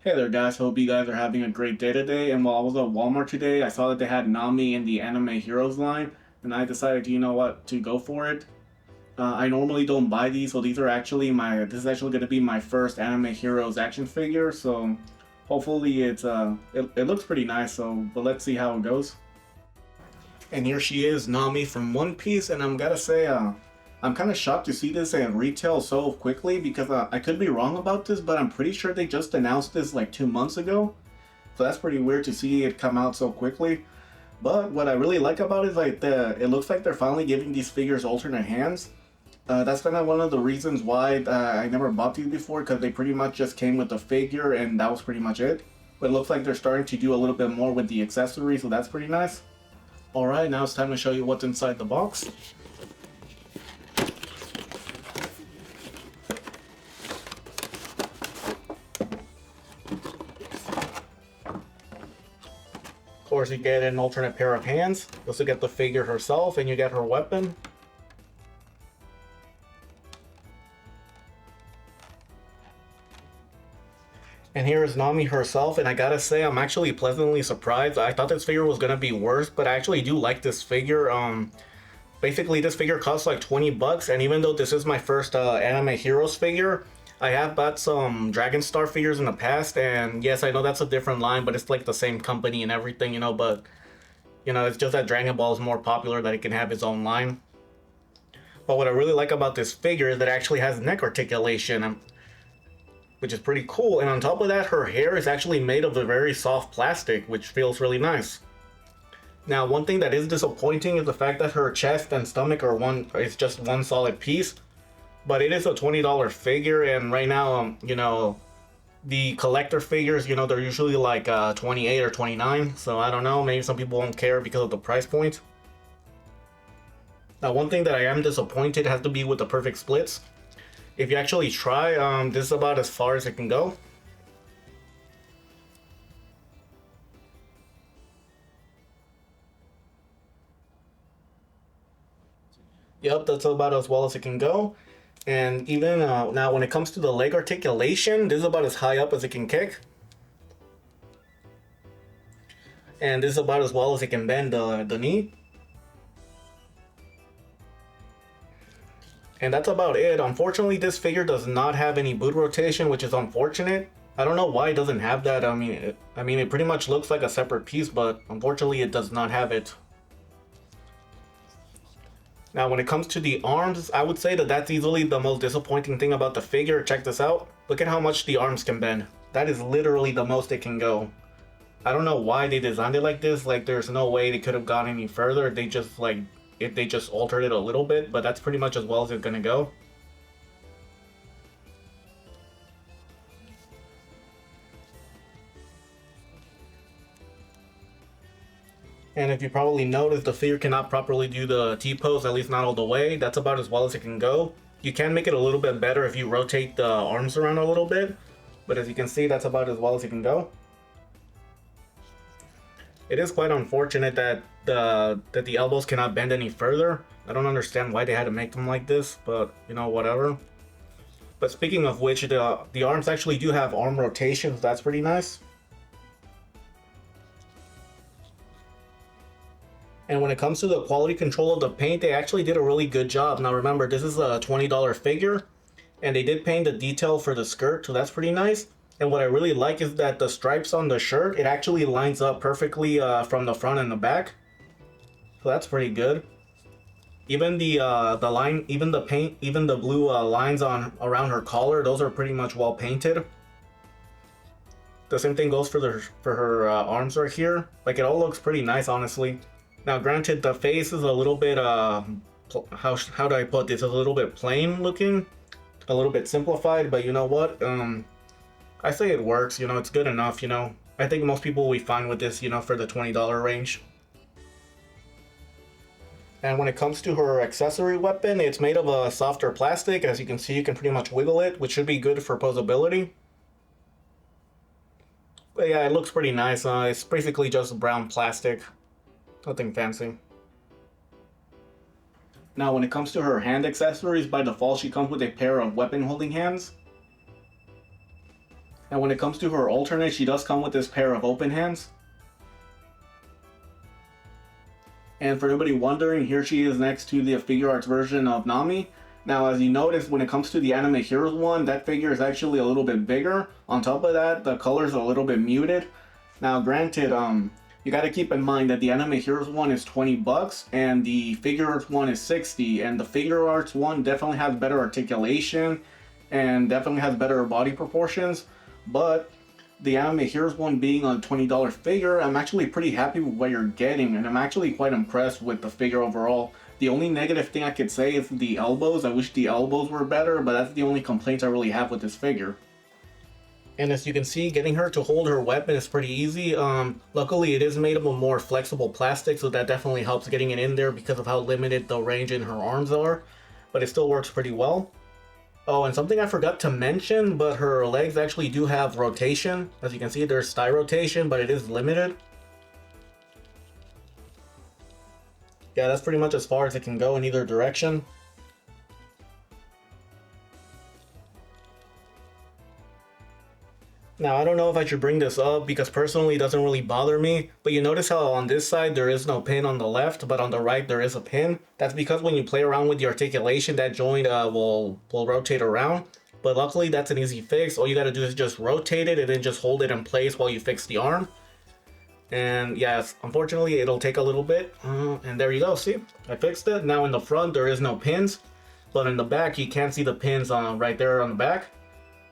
Hey there guys, hope you guys are having a great day today. And while I was at Walmart today, I saw that they had Nami in the Anime Heroes line, and I decided, you know what, to go for it. I normally don't buy these, so these are actually this is actually going to be my first Anime Heroes action figure, so hopefully it looks pretty nice, but let's see how it goes. And here she is, Nami from One Piece, and I'm gotta say, I'm kind of shocked to see this at retail so quickly because I could be wrong about this, but I'm pretty sure they just announced this like 2 months ago. So that's pretty weird to see it come out so quickly. But what I really like about it is it looks like they're finally giving these figures alternate hands. That's kind of one of the reasons why I never bought these before, because they pretty much just came with the figure and that was pretty much it. But it looks like they're starting to do a little bit more with the accessories, so that's pretty nice. Alright, now it's time to show you what's inside the box. Of course, you get an alternate pair of hands. You also get the figure herself, and you get her weapon. And here is Nami herself, and I gotta say, I'm actually pleasantly surprised. I thought this figure was gonna be worse, but I actually do like this figure. Basically, this figure costs like 20 bucks, and even though this is my first Anime Heroes figure, I have bought some Dragon Star figures in the past, and yes, I know that's a different line, but it's like the same company and everything, but, it's just that Dragon Ball is more popular, that it can have its own line. But what I really like about this figure is that it actually has neck articulation, which is pretty cool, and on top of that, her hair is actually made of a very soft plastic, which feels really nice. Now, one thing that is disappointing is the fact that her chest and stomach is just one solid piece. But it is a $20 figure, and right now, the collector figures, they're usually like 28 or 29. So I don't know, maybe some people won't care because of the price point. Now, one thing that I am disappointed has to be with the perfect splits. If you actually try, this is about as far as it can go. Yep, that's about as well as it can go. And even now, when it comes to the leg articulation, this is about as high up as it can kick. And this is about as well as it can bend the knee. And that's about it. Unfortunately, this figure does not have any boot rotation, which is unfortunate. I don't know why it doesn't have that. I mean, it pretty much looks like a separate piece, but unfortunately, it does not have it. Now, when it comes to the arms, I would say that that's easily the most disappointing thing about the figure. Check this out. Look at how much the arms can bend. That is literally the most it can go. I don't know why they designed it like this. Like, there's no way they could have gone any further. If they just altered it a little bit, but that's pretty much as well as it's gonna go. And if you probably noticed, the figure cannot properly do the T-pose, at least not all the way. That's about as well as it can go. You can make it a little bit better if you rotate the arms around a little bit, but as you can see, that's about as well as it can go. It is quite unfortunate that the elbows cannot bend any further. I don't understand why they had to make them like this, but whatever. But speaking of which, the arms actually do have arm rotations. That's pretty nice. And when it comes to the quality control of the paint, they actually did a really good job. Now remember, this is a $20 figure, and they did paint the detail for the skirt, so that's pretty nice. And what I really like is that the stripes on the shirt, it actually lines up perfectly from the front and the back. So that's pretty good. Even the line, even the paint, even the blue lines around her collar, those are pretty much well painted. The same thing goes for her arms right here. Like, it all looks pretty nice, honestly. Now, granted, the face is a little bit how do I put this? A little bit plain looking, a little bit simplified. But you know what? I say it works. It's good enough. I think most people will be fine with this. For the $20 range. And when it comes to her accessory weapon, it's made of a softer plastic. As you can see, you can pretty much wiggle it, which should be good for posability. But yeah, it looks pretty nice. It's basically just brown plastic. Nothing fancy. Now, when it comes to her hand accessories, by default, she comes with a pair of weapon holding hands. And when it comes to her alternate, she does come with this pair of open hands. And for anybody wondering, here she is next to the figure arts version of Nami. Now, as you notice, when it comes to the Anime Heroes one, that figure is actually a little bit bigger. On top of that, the colors are a little bit muted. Now, granted, you gotta keep in mind that the Anime Heroes one is 20 bucks and the figure arts one is 60, and the figure arts one definitely has better articulation and definitely has better body proportions, but the Anime Heroes one being a $20 figure, I'm actually pretty happy with what you're getting, and I'm actually quite impressed with the figure overall. The only negative thing I could say is the elbows. I wish the elbows were better, but that's the only complaints I really have with this figure. And as you can see, getting her to hold her weapon is pretty easy. Luckily, it is made of a more flexible plastic, so that definitely helps getting it in there because of how limited the range in her arms are, but it still works pretty well. Oh, and something I forgot to mention, but her legs actually do have rotation. As you can see, there's thigh rotation, but it is limited. Yeah, that's pretty much as far as it can go in either direction. Now, I don't know if I should bring this up because personally it doesn't really bother me, but you notice how on this side there is no pin on the left, but on the right there is a pin. That's because when you play around with the articulation, that joint will rotate around. But luckily that's an easy fix. All you gotta do is just rotate it and then just hold it in place while you fix the arm. And yes, unfortunately it'll take a little bit. And there you go, see? I fixed it. Now in the front there is no pins, but in the back you can see the pins right there on the back.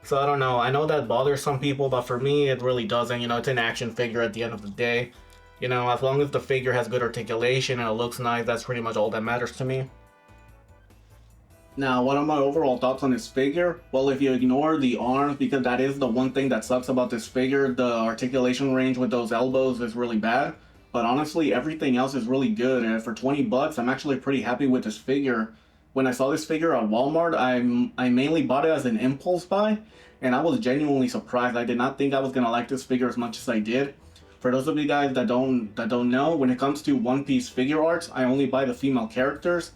So I don't know, I know that bothers some people, but for me it really doesn't. You know, it's an action figure at the end of the day. You know, as long as the figure has good articulation and it looks nice, that's pretty much all that matters to me. Now, what are my overall thoughts on this figure? Well, if you ignore the arms, because that is the one thing that sucks about this figure, the articulation range with those elbows is really bad. But honestly, everything else is really good, and for 20 bucks, I'm actually pretty happy with this figure. When I saw this figure at Walmart, I mainly bought it as an impulse buy, and I was genuinely surprised. I did not think I was gonna like this figure as much as I did. For those of you guys that don't know, when it comes to One Piece figure arts, I only buy the female characters.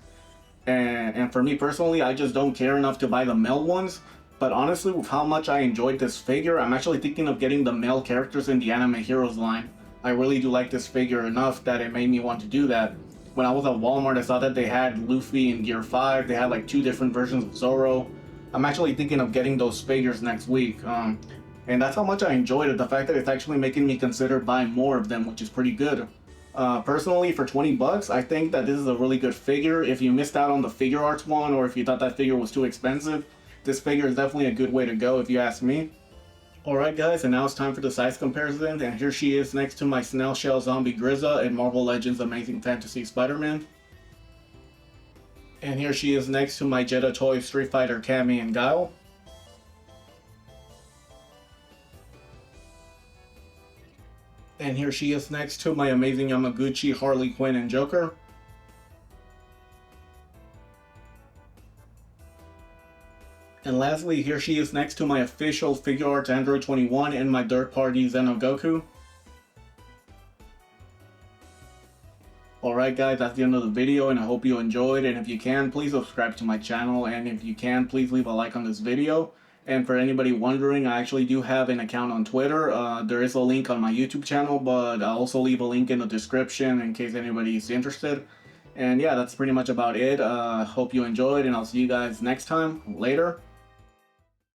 And for me personally, I just don't care enough to buy the male ones. But honestly, with how much I enjoyed this figure, I'm actually thinking of getting the male characters in the Anime Heroes line. I really do like this figure enough that it made me want to do that. When I was at Walmart, I saw that they had Luffy in Gear 5. They had like 2 different versions of Zoro. I'm actually thinking of getting those figures next week. And that's how much I enjoyed it. The fact that it's actually making me consider buying more of them, which is pretty good. Personally, for 20 bucks, I think that this is a really good figure. If you missed out on the figure arts one, or if you thought that figure was too expensive, this figure is definitely a good way to go if you ask me. Alright guys, and now it's time for the size comparison, and here she is next to my Snail Shell Zombie Grizza in Marvel Legends Amazing Fantasy Spider-Man. And here she is next to my Jetta Toy Street Fighter Cammy and Guile. And here she is next to my amazing Yamaguchi, Harley Quinn, and Joker. And lastly, here she is next to my official Figure Arts Android 21 and my third-party Xenogoku. Alright guys, that's the end of the video, and I hope you enjoyed, and if you can, please subscribe to my channel, and if you can, please leave a like on this video. And for anybody wondering, I actually do have an account on Twitter. There is a link on my YouTube channel, but I'll also leave a link in the description in case anybody's interested. And yeah, that's pretty much about it. Hope you enjoyed, and I'll see you guys next time. Later.